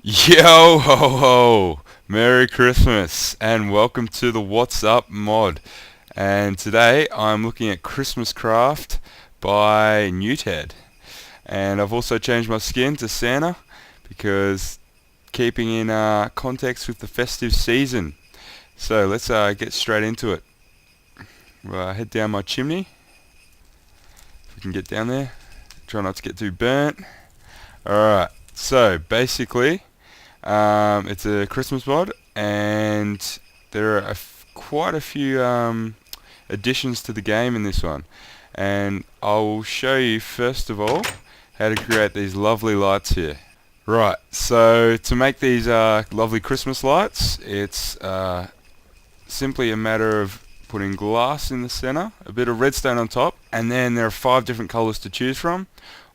Yo ho ho! Merry Christmas and welcome to the WhatsUp mod. And today I'm looking at ChristmasCraft by Newted. And I've also changed my skin to Santa because keeping in context with the festive season. So let's get straight into it. We'll head down my chimney. If we can get down there. Try not to get too burnt. Alright, so basically it's a Christmas mod, and there are quite a few additions to the game in this one. And I'll show you first of all how to create these lovely lights here. Right, so to make these lovely Christmas lights, it's simply a matter of putting glass in the center, a bit of redstone on top, and then there are 5 different colors to choose from,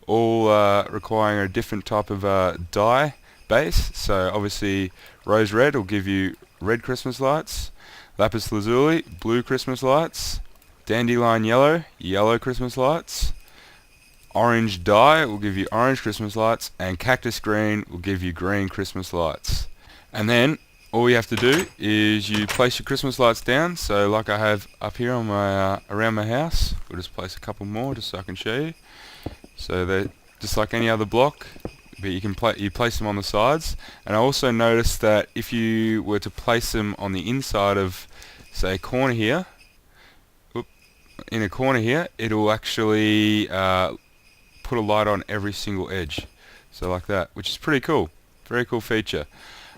all requiring a different type of dye base. So obviously rose red will give you red Christmas lights, lapis lazuli, blue Christmas lights, dandelion yellow, yellow Christmas lights, orange dye will give you orange Christmas lights, and cactus green will give you green Christmas lights. And then all you have to do is you place your Christmas lights down. So like I have up here on my around my house, we'll just place a couple more just so I can show you. So they're just like any other block, but you place them on the sides. And I also noticed that if you were to place them on the inside of, say, a corner here, in a corner here, it'll actually put a light on every single edge. So like that, which is pretty cool. Very cool feature.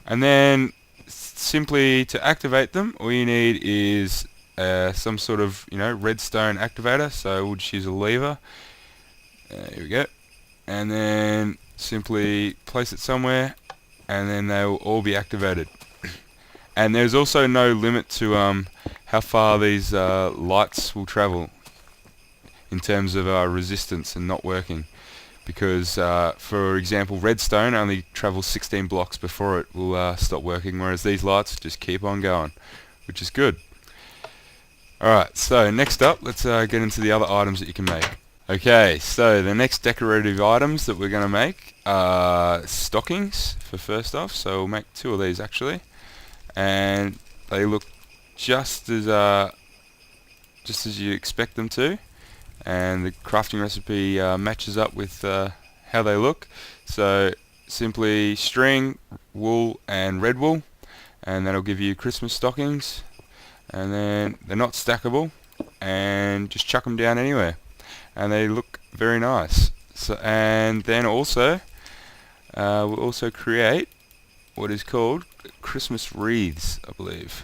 And then simply to activate them, all you need is some sort of redstone activator. So we'll just use a lever. Here we go. And then simply place it somewhere, and then they will all be activated. And there's also no limit to how far these lights will travel in terms of resistance and not working, because for example redstone only travels 16 blocks before it will stop working, whereas these lights just keep on going, which is good. Alright, so next up let's get into the other items that you can make. Okay, so the next decorative items that we're going to make are stockings for first off. So we'll make 2 of these actually, and they look just as you expect them to, and the crafting recipe matches up with how they look. So simply string, wool and red wool, and that'll give you Christmas stockings. And then they're not stackable, and just chuck them down anywhere, and they look very nice. So, and then also we'll also create what is called Christmas wreaths, I believe,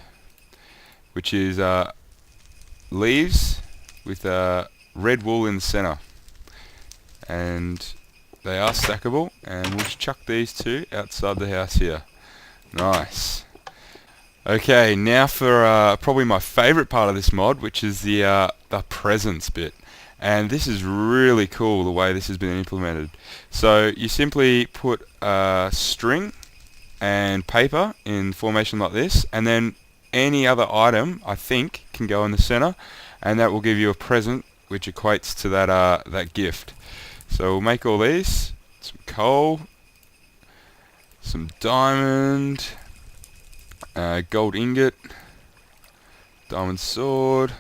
which is leaves with red wool in the center, and they are stackable, and we'll just chuck these 2 outside the house here. Nice. Okay, now for probably my favorite part of this mod, which is the presents bit. And this is really cool the way this has been implemented. So you simply put string and paper in formation like this, and then any other item I think can go in the center, and that will give you a present which equates to that gift. So we'll make all these: some coal, some diamond, gold ingot, diamond sword,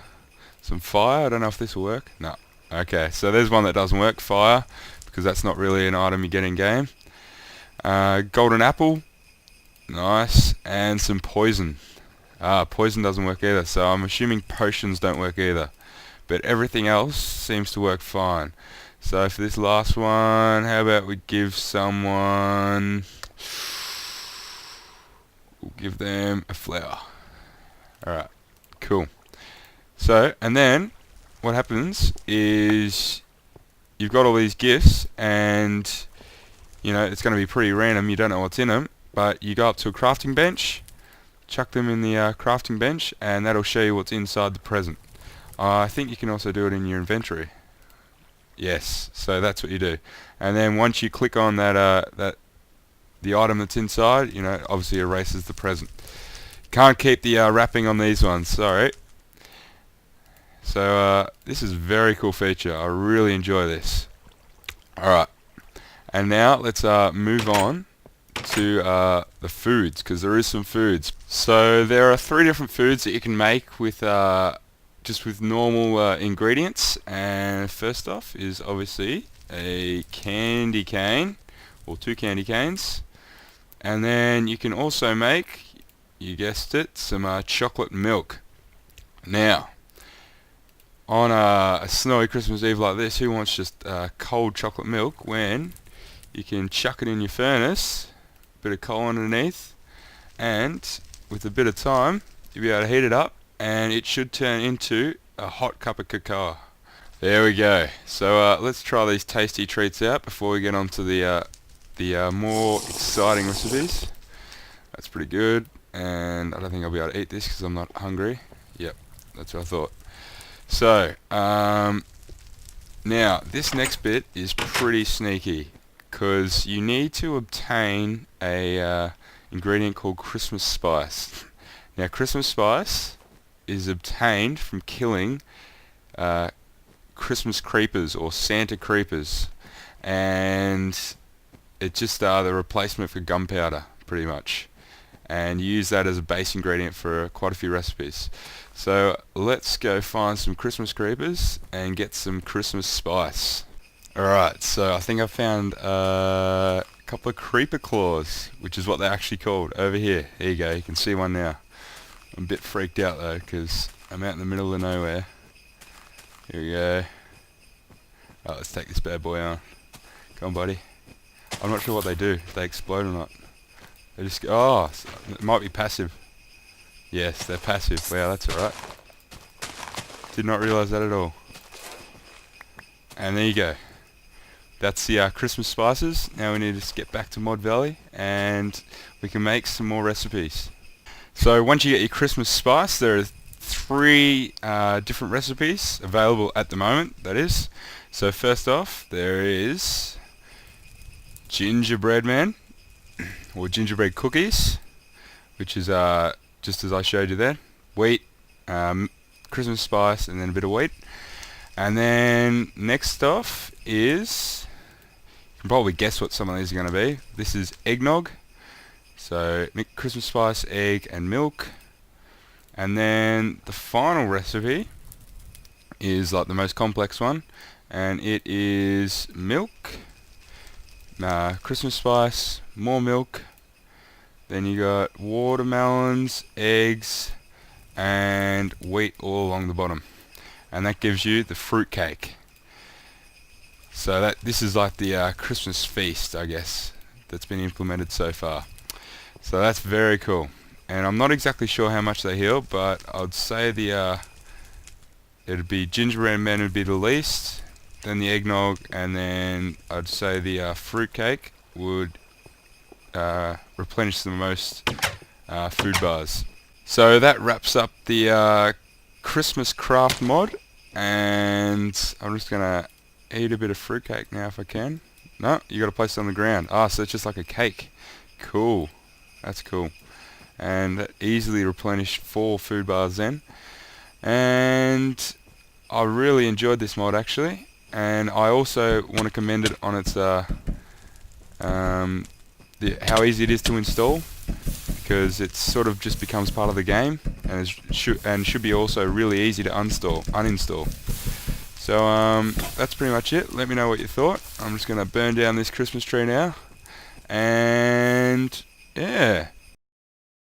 some fire. I don't know if this will work. No. Okay, so there's one that doesn't work, fire, because that's not really an item you get in game. Golden apple, nice, and some poison. Poison doesn't work either, so I'm assuming potions don't work either, but everything else seems to work fine. So for this last one, how about we give someone, we'll give them a flower. Alright, cool. So, and then what happens is you've got all these gifts, and it's going to be pretty random, you don't know what's in them, but you go up to a crafting bench, chuck them in the crafting bench, and that'll show you what's inside the present. I think you can also do it in your inventory. Yes, so that's what you do. And then once you click on that the item that's inside, obviously erases the present. Can't keep the wrapping on these ones, sorry. So this is a very cool feature. I really enjoy this. Alright, and now let's move on to the foods, because there is some foods. So there are 3 different foods that you can make with just with normal ingredients. And first off is obviously a candy cane, or 2 candy canes. And then you can also make, you guessed it, some chocolate milk. Now, on a snowy Christmas Eve like this, who wants just cold chocolate milk when you can chuck it in your furnace, a bit of coal underneath, and with a bit of time you'll be able to heat it up and it should turn into a hot cup of cacao. There we go. So let's try these tasty treats out before we get on to the more exciting recipes. That's pretty good, and I don't think I'll be able to eat this because I'm not hungry. Yep, that's what I thought. So, now this next bit is pretty sneaky, because you need to obtain a ingredient called Christmas spice. Now, Christmas spice is obtained from killing Christmas creepers, or Santa creepers, and it's just the replacement for gunpowder, pretty much. And you use that as a base ingredient for quite a few recipes. So let's go find some Christmas creepers and get some Christmas spice. Alright, so I think I found a couple of creeper claws, which is what they're actually called, over here. Here you go, you can see one now. I'm a bit freaked out though, because I'm out in the middle of nowhere. Here we go. Right, let's take this bad boy on. Come on, buddy. I'm not sure what they do, if they explode or not. They just go, oh, it might be passive. Yes, they're passive. Wow, that's alright. Did not realise that at all. And there you go. That's the Christmas spices. Now we need to just get back to Mod Valley and we can make some more recipes. So once you get your Christmas spice, there are 3 different recipes available at the moment, that is. So first off, there is gingerbread man, or gingerbread cookies, which is just as I showed you there. Wheat, Christmas spice, and then a bit of wheat. And then next off is, you can probably guess what some of these are going to be. This is eggnog. So Christmas spice, egg, and milk. And then the final recipe is like the most complex one, and it is milk, Christmas spice, more milk, then you got watermelons, eggs, and wheat all along the bottom, and that gives you the fruit cake. So this is like the Christmas feast, I guess, that's been implemented so far. So that's very cool, and I'm not exactly sure how much they heal, but I'd say it'd be gingerbread men would be the least, then the eggnog, and then I'd say the fruit cake would replenish the most food bars. So that wraps up the ChristmasCraft mod, and I'm just gonna eat a bit of fruitcake now if I can. No, you gotta place it on the ground. So it's just like a cake. Cool, that's cool. And that easily replenished 4 food bars then. And I really enjoyed this mod actually, and I also want to commend it on its how easy it is to install, because it sort of just becomes part of the game, and should be also really easy to uninstall. So that's pretty much it. Let me know what you thought. I'm just going to burn down this Christmas tree now, and yeah,